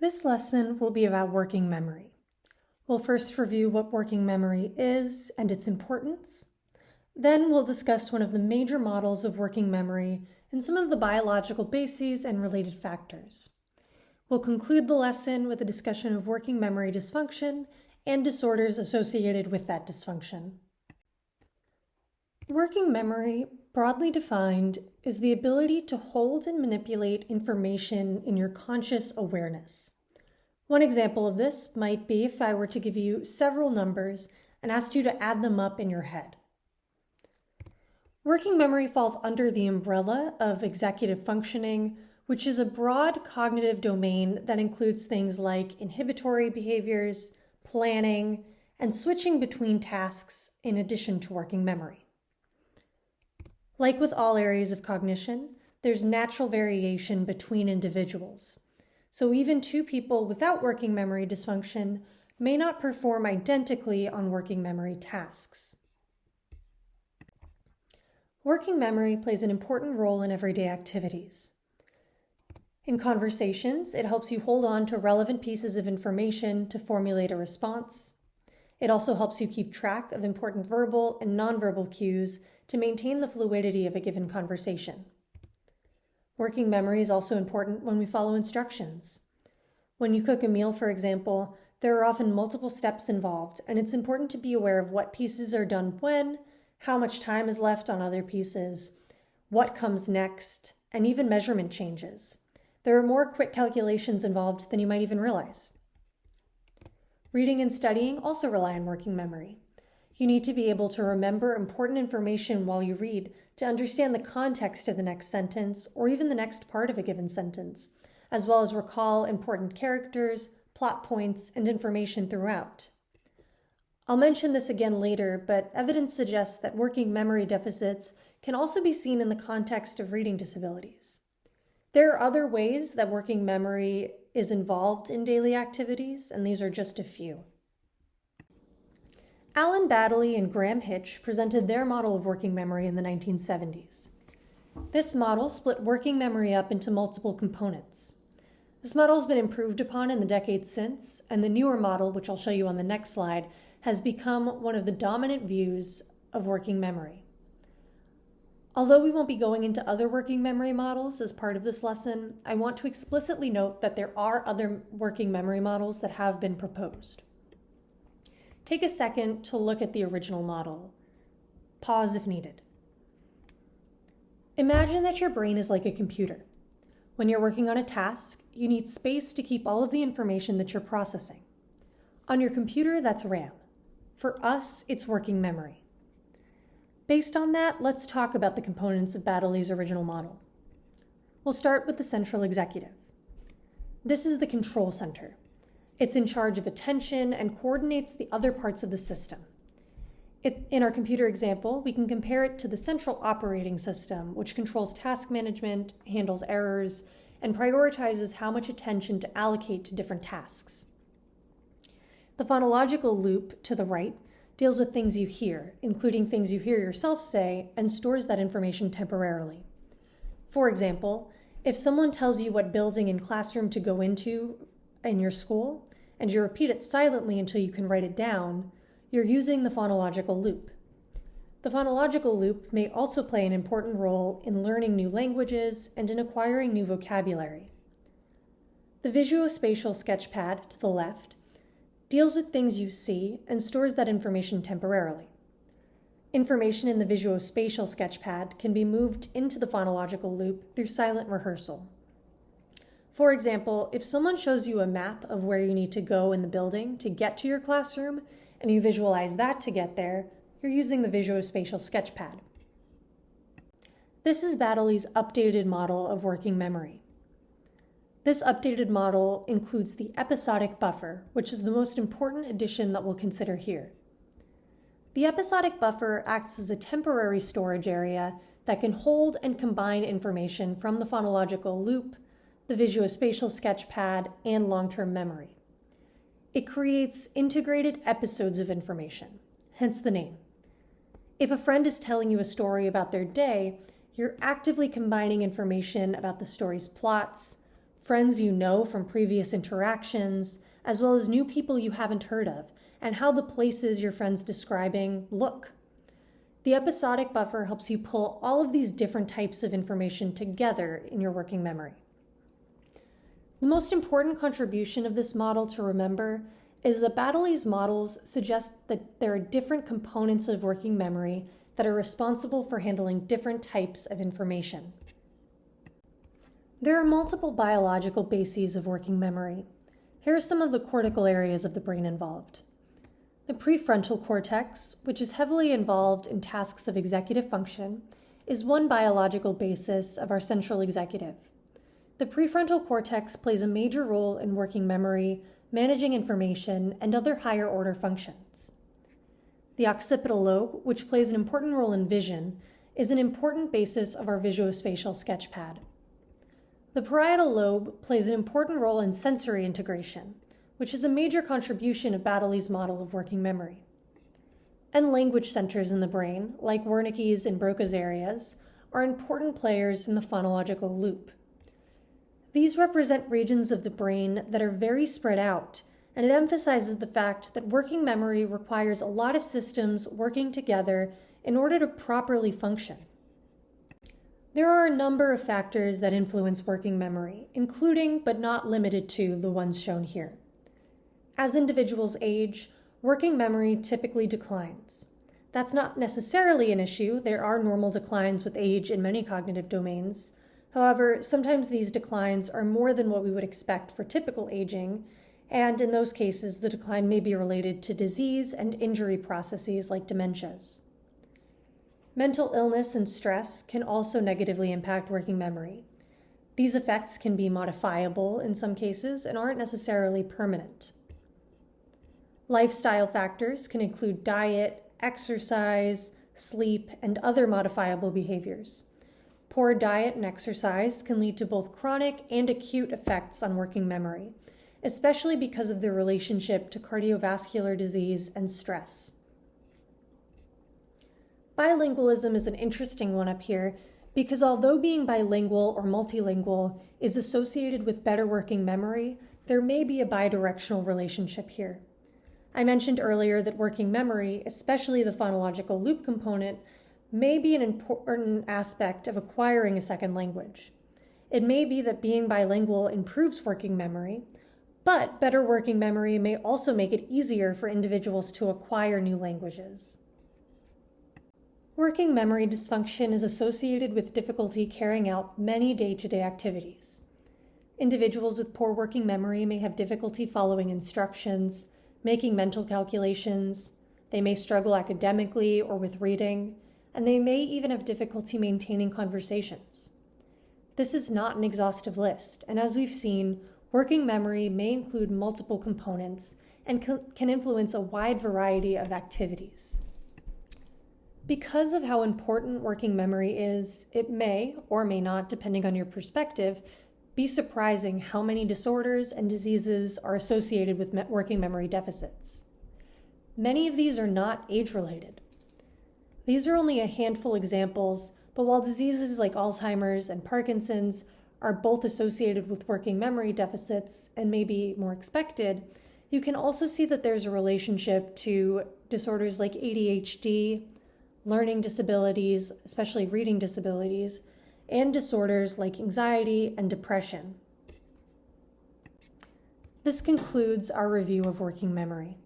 This lesson will be about working memory. We'll first review what working memory is and its importance. Then we'll discuss one of the major models of working memory and some of the biological bases and related factors. We'll conclude the lesson with a discussion of working memory dysfunction and disorders associated with that dysfunction. Working memory, broadly defined, is the ability to hold and manipulate information in your conscious awareness. One example of this might be if I were to give you several numbers and asked you to add them up in your head. Working memory falls under the umbrella of executive functioning, which is a broad cognitive domain that includes things like inhibitory behaviors, planning, and switching between tasks in addition to working memory. Like with all areas of cognition, there's natural variation between individuals. So even two people without working memory dysfunction may not perform identically on working memory tasks. Working memory plays an important role in everyday activities. In conversations, it helps you hold on to relevant pieces of information to formulate a response. It also helps you keep track of important verbal and nonverbal cues to maintain the fluidity of a given conversation. Working memory is also important when we follow instructions. When you cook a meal, for example, there are often multiple steps involved, and it's important to be aware of what pieces are done when, how much time is left on other pieces, what comes next, and even measurement changes. There are more quick calculations involved than you might even realize. Reading and studying also rely on working memory. You need to be able to remember important information while you read to understand the context of the next sentence or even the next part of a given sentence, as well as recall important characters, plot points, and information throughout. I'll mention this again later, but evidence suggests that working memory deficits can also be seen in the context of reading disabilities. There are other ways that working memory is involved in daily activities, and these are just a few. Alan Baddeley and Graham Hitch presented their model of working memory in the 1970s. This model split working memory up into multiple components. This model has been improved upon in the decades since, and the newer model, which I'll show you on the next slide, has become one of the dominant views of working memory. Although we won't be going into other working memory models as part of this lesson, I want to explicitly note that there are other working memory models that have been proposed. Take a second to look at the original model. Pause if needed. Imagine that your brain is like a computer. When you're working on a task, you need space to keep all of the information that you're processing. On your computer, that's RAM. For us, it's working memory. Based on that, let's talk about the components of Baddeley's original model. We'll start with the central executive. This is the control center. It's in charge of attention and coordinates the other parts of the system. In our computer example, we can compare it to the central operating system, which controls task management, handles errors, and prioritizes how much attention to allocate to different tasks. The phonological loop to the right deals with things you hear, including things you hear yourself say, and stores that information temporarily. For example, if someone tells you what building and classroom to go into in your school, and you repeat it silently until you can write it down, you're using the phonological loop. The phonological loop may also play an important role in learning new languages and in acquiring new vocabulary. The visuospatial sketchpad to the left deals with things you see and stores that information temporarily. Information in the visuospatial sketchpad can be moved into the phonological loop through silent rehearsal. For example, if someone shows you a map of where you need to go in the building to get to your classroom, and you visualize that to get there, you're using the visuospatial sketchpad. This is Baddeley's updated model of working memory. This updated model includes the episodic buffer, which is the most important addition that we'll consider here. The episodic buffer acts as a temporary storage area that can hold and combine information from the phonological loop, the visuospatial sketchpad, and long-term memory. It creates integrated episodes of information, hence the name. If a friend is telling you a story about their day, you're actively combining information about the story's plots, friends you know from previous interactions, as well as new people you haven't heard of, and how the places your friend's describing look. The episodic buffer helps you pull all of these different types of information together in your working memory. The most important contribution of this model to remember is that Baddeley's models suggest that there are different components of working memory that are responsible for handling different types of information. There are multiple biological bases of working memory. Here are some of the cortical areas of the brain involved. The prefrontal cortex, which is heavily involved in tasks of executive function, is one biological basis of our central executive. The prefrontal cortex plays a major role in working memory, managing information, and other higher order functions. The occipital lobe, which plays an important role in vision, is an important basis of our visuospatial sketchpad. The parietal lobe plays an important role in sensory integration, which is a major contribution of Baddeley's model of working memory. And language centers in the brain, like Wernicke's and Broca's areas, are important players in the phonological loop. These represent regions of the brain that are very spread out, and it emphasizes the fact that working memory requires a lot of systems working together in order to properly function. There are a number of factors that influence working memory, including but not limited to the ones shown here. As individuals age, working memory typically declines. That's not necessarily an issue. There are normal declines with age in many cognitive domains. However, sometimes these declines are more than what we would expect for typical aging, and in those cases, the decline may be related to disease and injury processes like dementias. Mental illness and stress can also negatively impact working memory. These effects can be modifiable in some cases and aren't necessarily permanent. Lifestyle factors can include diet, exercise, sleep, and other modifiable behaviors. Poor diet and exercise can lead to both chronic and acute effects on working memory, especially because of their relationship to cardiovascular disease and stress. Bilingualism is an interesting one up here because although being bilingual or multilingual is associated with better working memory, there may be a bidirectional relationship here. I mentioned earlier that working memory, especially the phonological loop component, may be an important aspect of acquiring a second language. It may be that being bilingual improves working memory, but better working memory may also make it easier for individuals to acquire new languages. Working memory dysfunction is associated with difficulty carrying out many day-to-day activities. Individuals with poor working memory may have difficulty following instructions, making mental calculations, they may struggle academically or with reading, and they may even have difficulty maintaining conversations. This is not an exhaustive list, and as we've seen, working memory may include multiple components and can influence a wide variety of activities. Because of how important working memory is, it may, or may not, depending on your perspective, be surprising how many disorders and diseases are associated with working memory deficits. Many of these are not age-related. These are only a handful examples, but while diseases like Alzheimer's and Parkinson's are both associated with working memory deficits and may be more expected, you can also see that there's a relationship to disorders like ADHD, learning disabilities, especially reading disabilities, and disorders like anxiety and depression. This concludes our review of working memory.